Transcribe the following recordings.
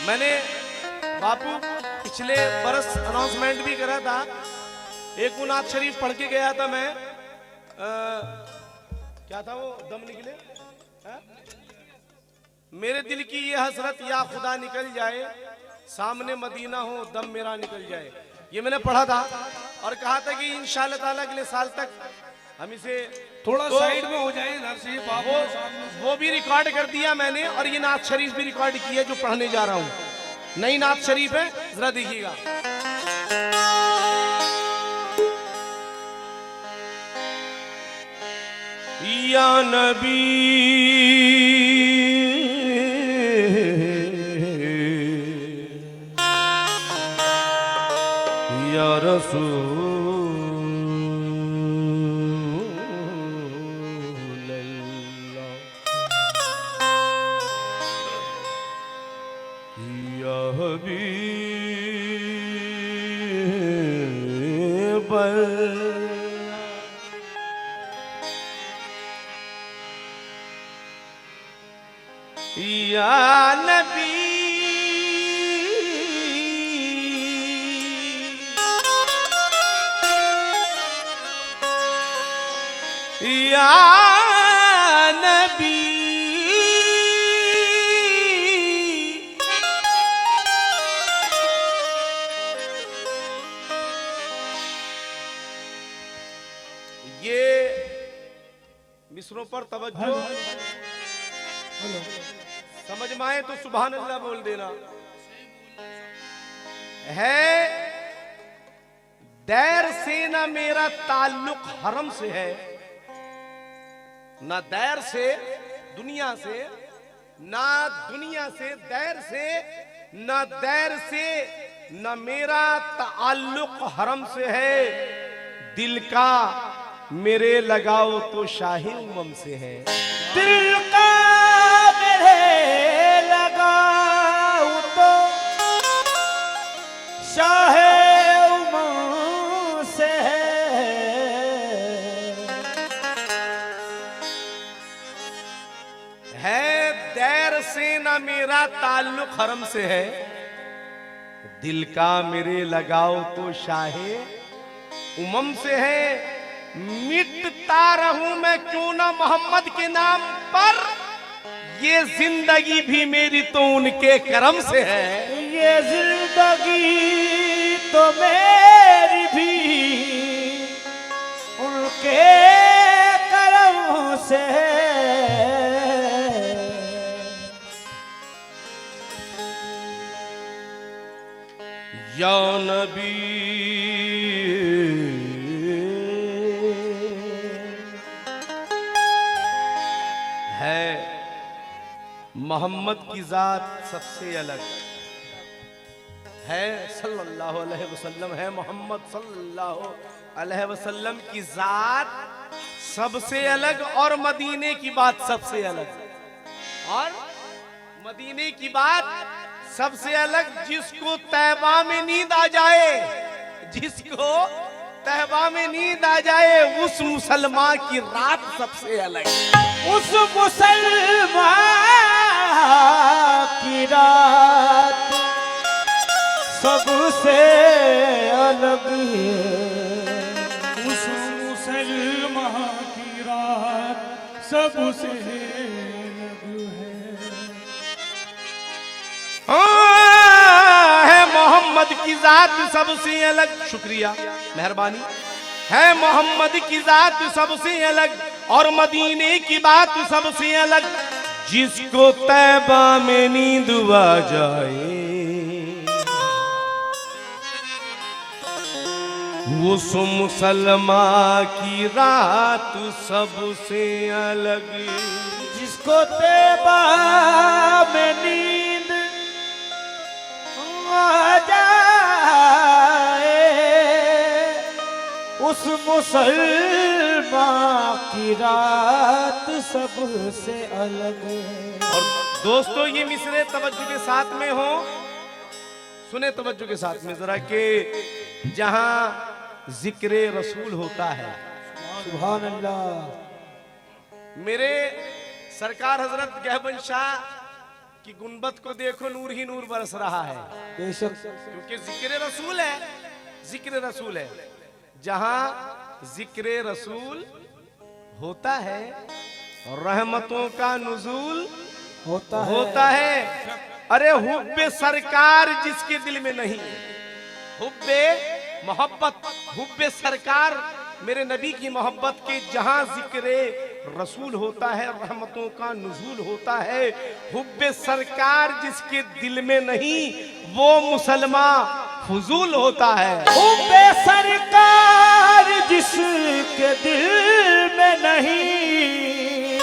मैंने बापू पिछले बरस अनाउंसमेंट भी करा था। एक मुनात शरीफ पढ़ के गया था मैं। क्या था वो, दम निकले है? मेरे दिल की ये हसरत या खुदा निकल जाए, सामने मदीना हो दम मेरा निकल जाए। ये मैंने पढ़ा था और कहा था कि इंशाअल्लाह ताला अगले साल तक हम इसे थोड़ा साइड में हो जाए इधर से। वो भी रिकॉर्ड कर दिया मैंने और ये नात शरीफ भी रिकॉर्ड किया जो पढ़ने जा रहा हूँ। नई नात शरीफ है, जरा देखिएगा। या नबी या रसूल अल्लाह या हबीब या नबी या नबी ये मिसरों पर तवज्जो। समझ में आए तो सुभान अल्लाह बोल देना। है दैर से ना मेरा ताल्लुक हरम से है, ना दैर से दुनिया से, ना दुनिया से दैर से, ना दैर से ना मेरा ताल्लुक हरम से है। दिल का मेरे लगाओ तो शाही उमम से है। दिल का मेरे लगाओ तो शाहे उमम से है दैर से ना मेरा ताल्लुक हरम से है। दिल का मेरे लगाओ तो शाहे उमम से है। मिटता रहूं मैं क्यों ना मोहम्मद के नाम पर, ये जिंदगी भी मेरी तो उनके करम से है। ये जिंदगी तो मेरी भी उनके करम से है। या नबी है मोहम्मद की जात सबसे अलग है, सल्लल्लाहु अलैहि वसल्लम है। मोहम्मद सल्लल्लाहु अलैहि वसल्लम की जात सबसे अलग और मदीने की बात सबसे अलग। और मदीने की बात सबसे अलग। जिसको तैबा में नींद आ जाए, जिसको तैबा में नींद आ जाए, उस मुसलमान की रात सबसे अलग। उस मुसलमान की रात सबसे अलग है। उस मुसलमान की रात सबसे अलग है मोहम्मद की जात सबसे अलग। शुक्रिया, मेहरबानी। है मोहम्मद की जात सबसे अलग और मदीने की बात सबसे अलग। जिसको तैबा में नींद आ जाए, उस मुसलमान की रात सबसे अलग। जिसको तैबा में नींद आ जाए, उस मुसलमान की रात सबसे अलग है। और दोस्तों ये मिसरे तवज्जो के साथ में हो, सुने तवज्जो के साथ में जरा के जहां जिक्र रसूल होता है। सुभान अल्लाह। मेरे सरकार हजरत गहबन शाह कि गुंबद को देखो नूर ही नूर बरस रहा है, बेशक क्योंकि जिक्र रसूल है, जिक्र रसूल है। जहां जिक्र रसूल होता है रहमतों का नुज़ूल होता है। अरे हुब्बे सरकार जिसके दिल में नहीं, हुब्बे मोहब्बत, हुब्बे सरकार मेरे नबी की मोहब्बत के जहां जिक्र रसूल होता है रहमतों का नुज़ूल होता है। हुब्बे सरकार जिसके दिल में नहीं वो मुसलमान फजूल होता है। हुब्बे सरकार जिसके दिल में नहीं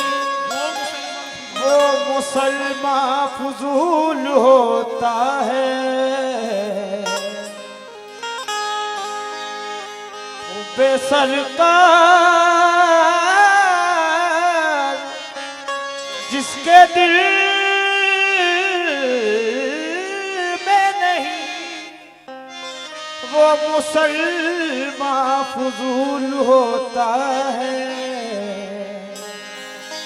वो मुसलमान फजूल होता है। हुब्बे सरकार जिसके दिल में नहीं वो मुसलमान फजूल होता है।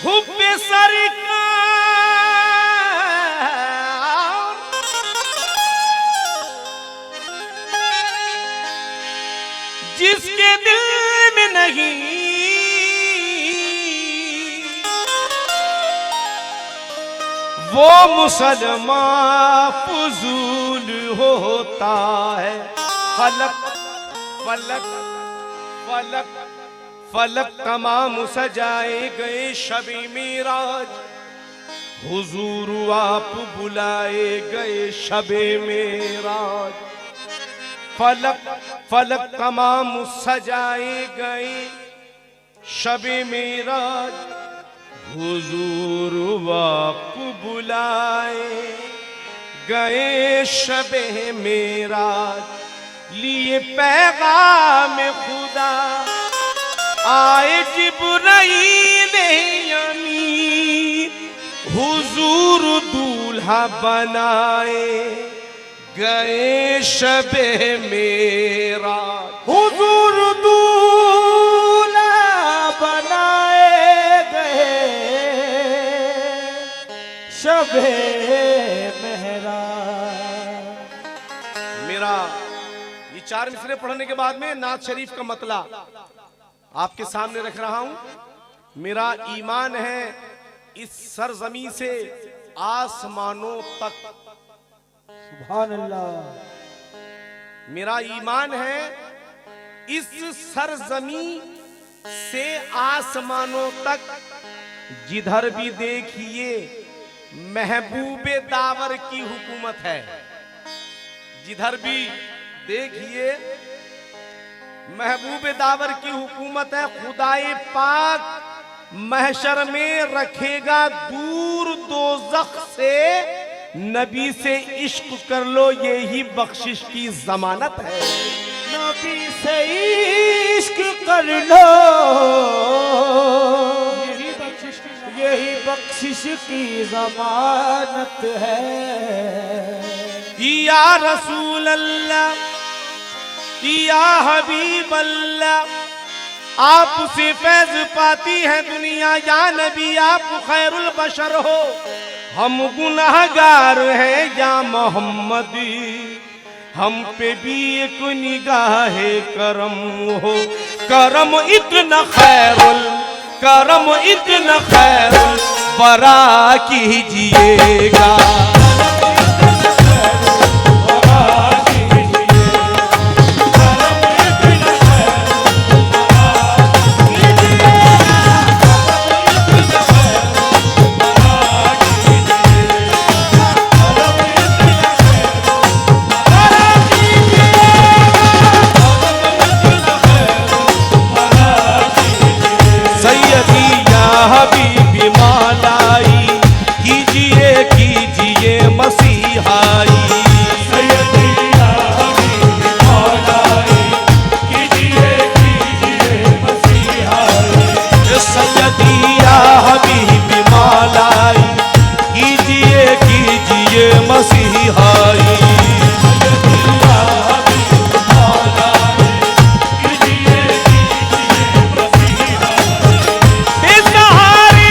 हुब्बे सरकार जिसके दिल में नहीं वो मुसलमान फजूल होता है। फलक फलक फलक फलक तमाम सजाए गए शबी मिराज, हुजूर आप बुलाए गए शबे मेराज। फलक फलक तमाम सजाए गए शबे मेराज, हुजूर आप बुलाए गए शबे मेराज। लिए पैगाम खुदा आए जिब्राईल अमीन, हुजूर दूल्हा बनाए गए शबे मेराज। हुजूर दूल्हा बनाए गए शबे मेराज। मेरा ये 4 मिसरे पढ़ने के बाद में नात शरीफ का मतला आपके सामने रख रहा हूं। मेरा ईमान है इस सरजमी से आसमानों तक, सुभान अल्लाह। मेरा ईमान है इस सरजमी से आसमानों तक, जिधर भी देखिए महबूबे दावर की हुकूमत है। जिधर भी देखिए महबूबे दावर की हुकूमत है। खुदाए पाक महशर में रखेगा दूर दोज़ख से, नबी से इश्क कर लो यही बख्शिश की जमानत है। नबी से इश्क कर लो यही बख्शिश की जमानत है। या रसूल अल्लाह या हबीब अल्लाह, आपसे फैज पाती है दुनिया। या नबी आप खैरुल बशर हो, हम गुनाहगार हैं या मोहम्मद, हम पे भी एक निगाह करम हो। करम इतना खैरुल, करम इतना खैरुल बरा कीजिएगा। हबीबी मालाई कीजिए कीजिए मसीहाई। सैयदिया हबीबी मालाई कीजिए कीजिए मसीहाई। सहारे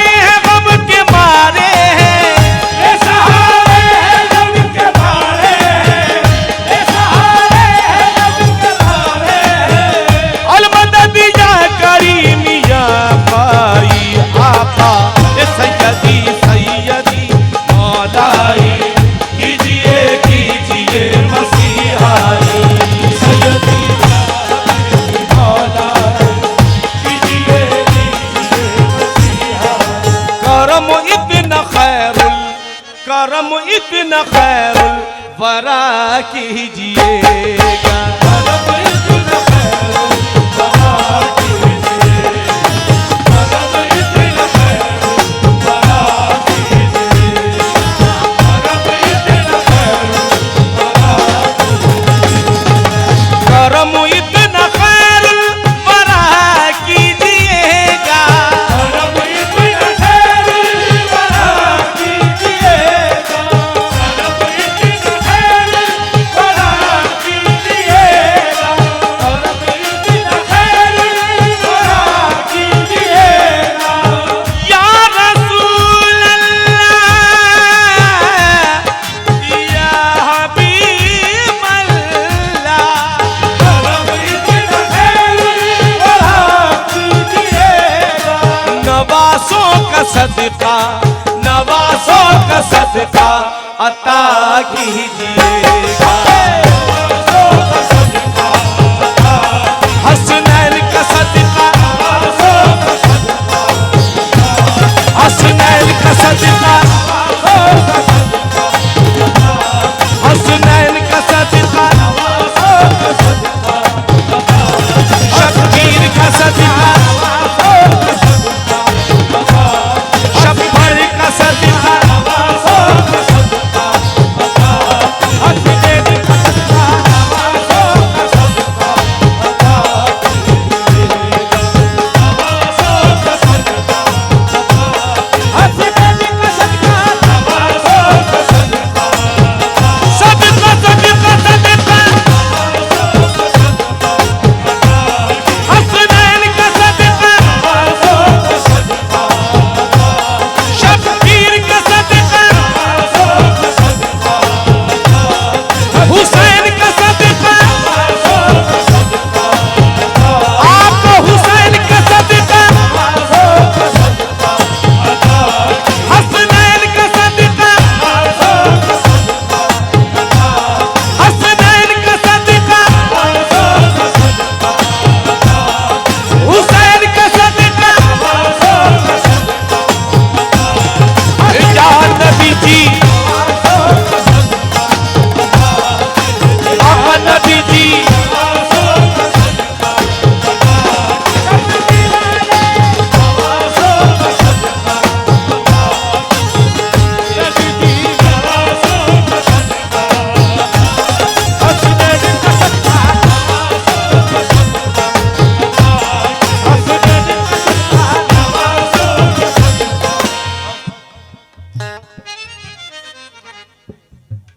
इतना खैरुल वरा कीजिएगा। करम इतना खैरुल वरा कीजिएगा। या रसूल अल्लाह या हबीब नवासों का सदका, नवासों का सदका अता कीजिएगा। हसनैन का सदका, हसनैन का सदका, हसनैन का सदका, शब्बीर का सदका, शब्बर का सदका,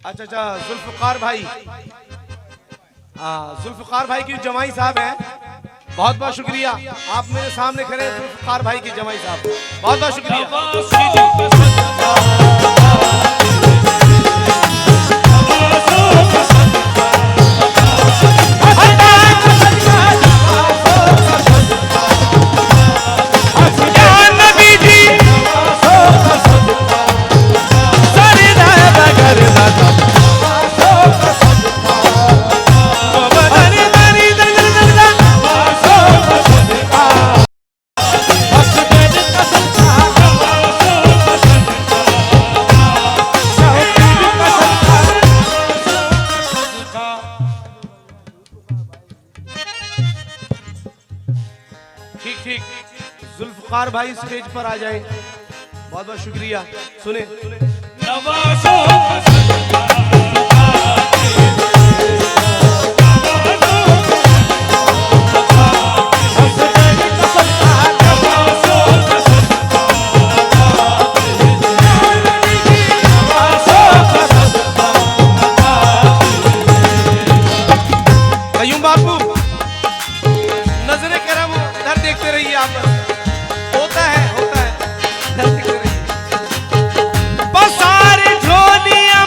अच्छा अच्छा जुल्फकार भाई, हाँ जुल्फकार भाई की जमाई साहब हैं, बहुत बहुत शुक्रिया। आप मेरे सामने खड़े हैं जुल्फकार भाई की जमाई साहब, बहुत बहुत शुक्रिया। ठीक ठीक, जुल्फकार भाई स्टेज पर आ जाए, बहुत बहुत शुक्रिया। सुने कयूम बापू, नजरे करम इधर देखते रहिए, आप होता है इधर देखते रहिए। बसारे झोलियां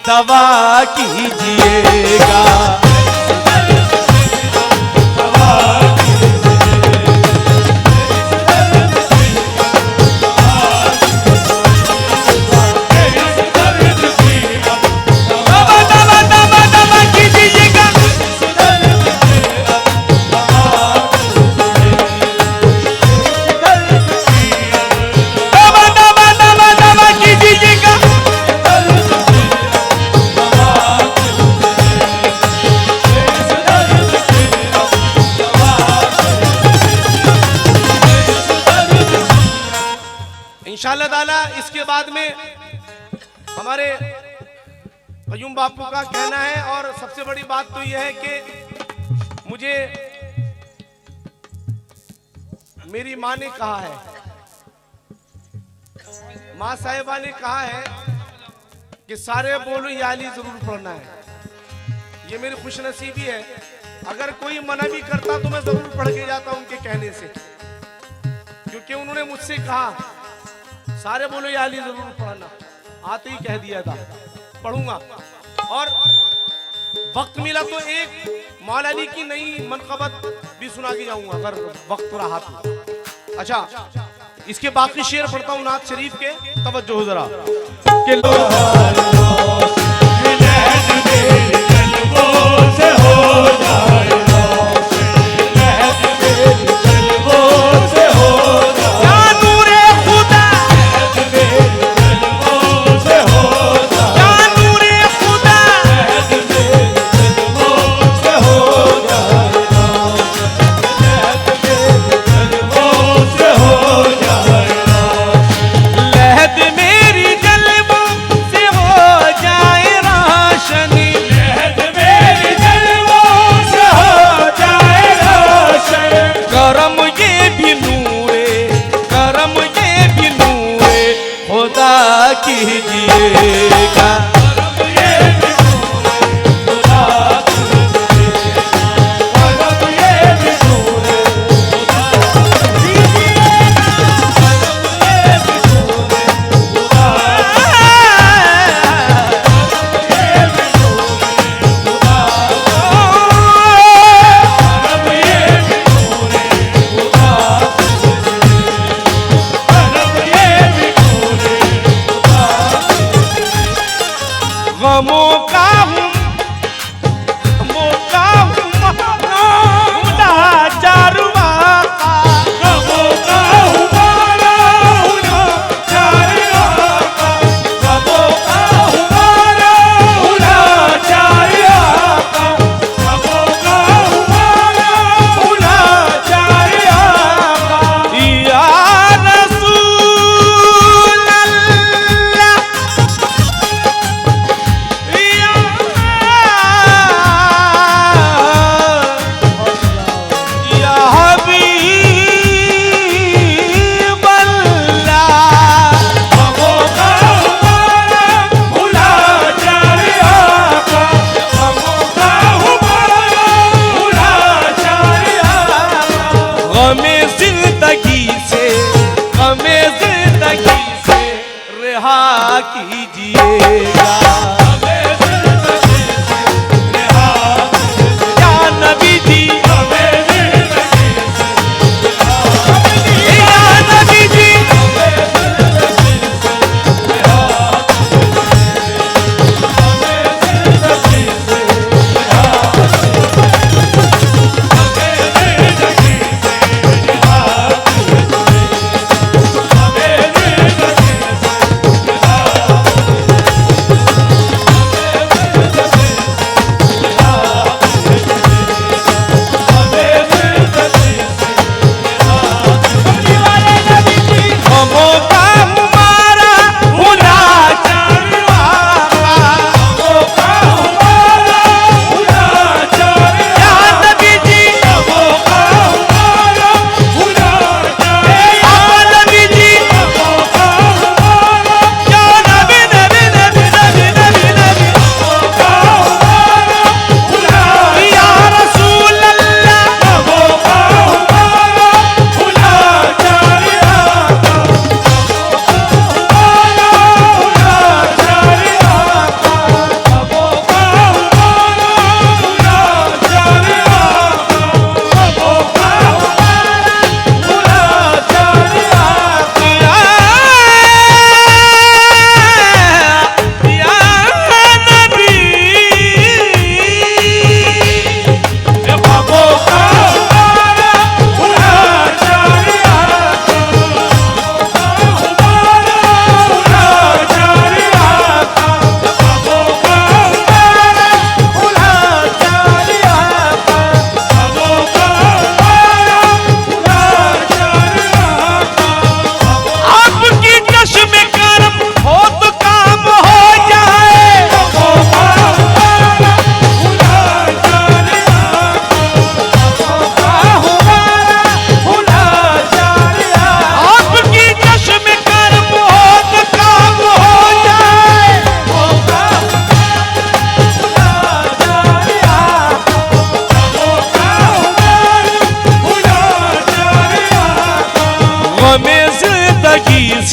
दवा कीजिएगा। इंशाअल्लाह ताला इसके बाद में हमारे कयूम बापू का कहना है। और सबसे बड़ी बात तो यह है कि मुझे मेरी माँ ने कहा है, माँ साहिबा ने कहा है कि सारे बोलो या अली जरूर पढ़ना है। ये मेरी खुशनसीबी है। अगर कोई मना भी करता तो मैं जरूर पढ़ के जाता उनके कहने से, क्योंकि उन्होंने मुझसे कहा सारे बोलो या अली जरूर पढ़ना। आते ही कह दिया था पढ़ूंगा। और वक्त मिला तो एक मौला अली की नई मनकबत भी सुना के जाऊंगा अगर वक्त रहा तो। अच्छा, इसके बाकी शेर पढ़ता हूँ नात शरीफ के, तवज्जो हो जरा। कीजिएगा।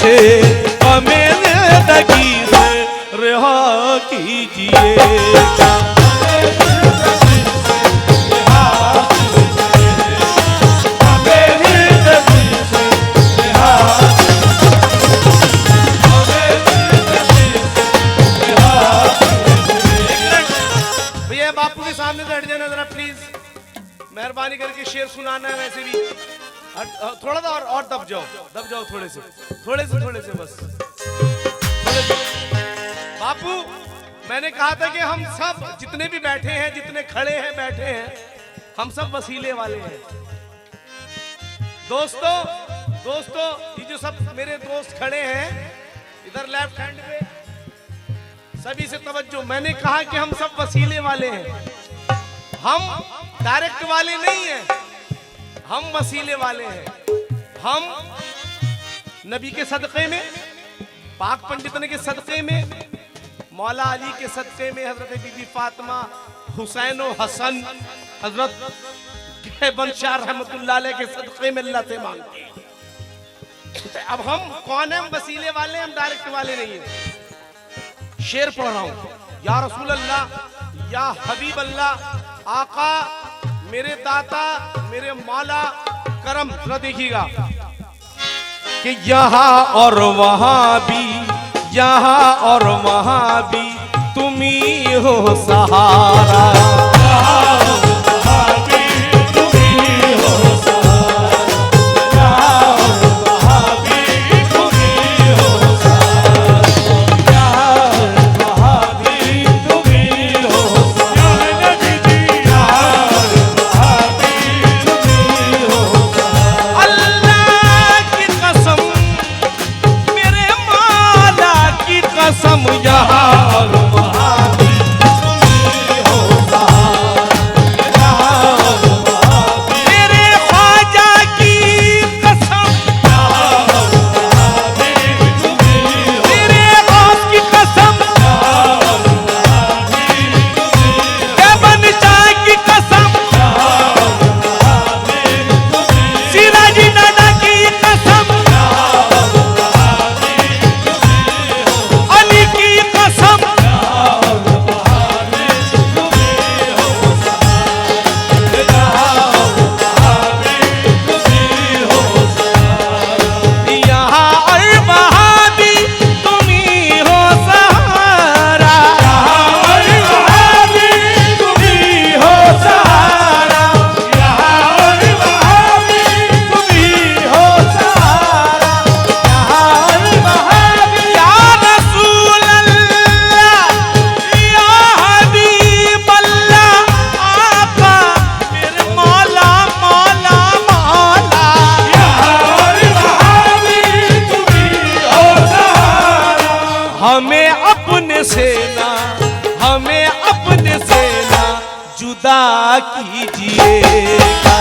से हमें जिंदगी से रिहा कीजिएगा। भैया बापू के सामने से हट जाना जरा प्लीज, मेहरबानी करके शेर सुनाना है। वैसे भी थोड़ा सा और दब जाओ थोड़े से बस थोड़े से। बापू मैंने कहा था कि हम सब जितने भी बैठे हैं, जितने खड़े हैं बैठे हैं, हम सब वसीले वाले हैं। दोस्तों ये जो सब मेरे दोस्त खड़े हैं इधर लेफ्ट हैंड पे, सभी से तवज्जो। मैंने कहा कि हम सब वसीले वाले हैं, हम डायरेक्ट वाले नहीं हैं, हम वसीले वाले हैं। हम नबी के सदक़े में, पाक पंडितन के सदक़े में, मौला अली के सदक़े में, हजरत बीबी फातिमा, हुसैन और हसन, हजरत बनशाह रहमतुल्लाह अलैह के सदक़े में अल्लाह से मांगते हैं। अब हम कौन है? हम वसीले वाले, हम डायरेक्ट वाले नहीं हैं। शेर पढ़ रहा हूं। या रसूल अल्लाह, या हबीब अल्लाह, आका, मेरे दाता, मेरे मौला करम। जरा देखिएगा कि यहाँ और वहां भी, यहाँ और वहां भी तुम ही हो सहारा। जुदा कीजिएगा।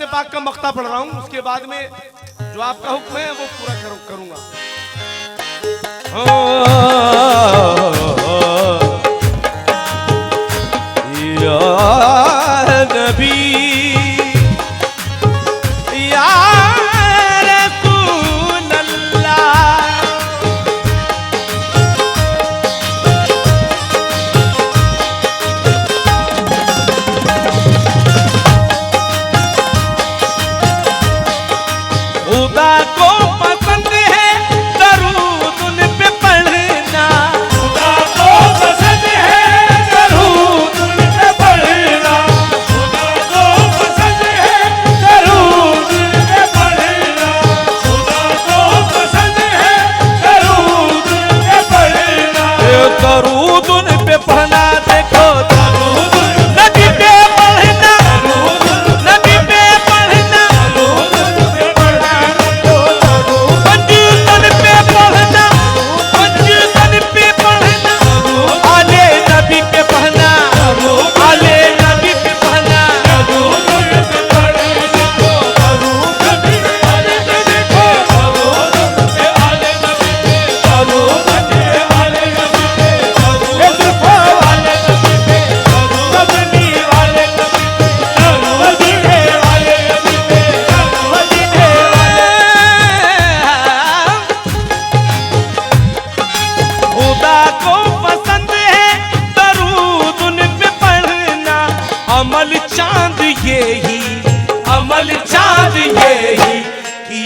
पाक का मक्ता पढ़ रहा हूं, उसके बाद में जो आपका हुक्म है वो पूरा करूंगा। या नबी या रसूल अल्लाह, खुदा को पसंद है दरूद उन पे पढ़ना, खुदा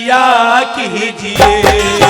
किया कीजिए।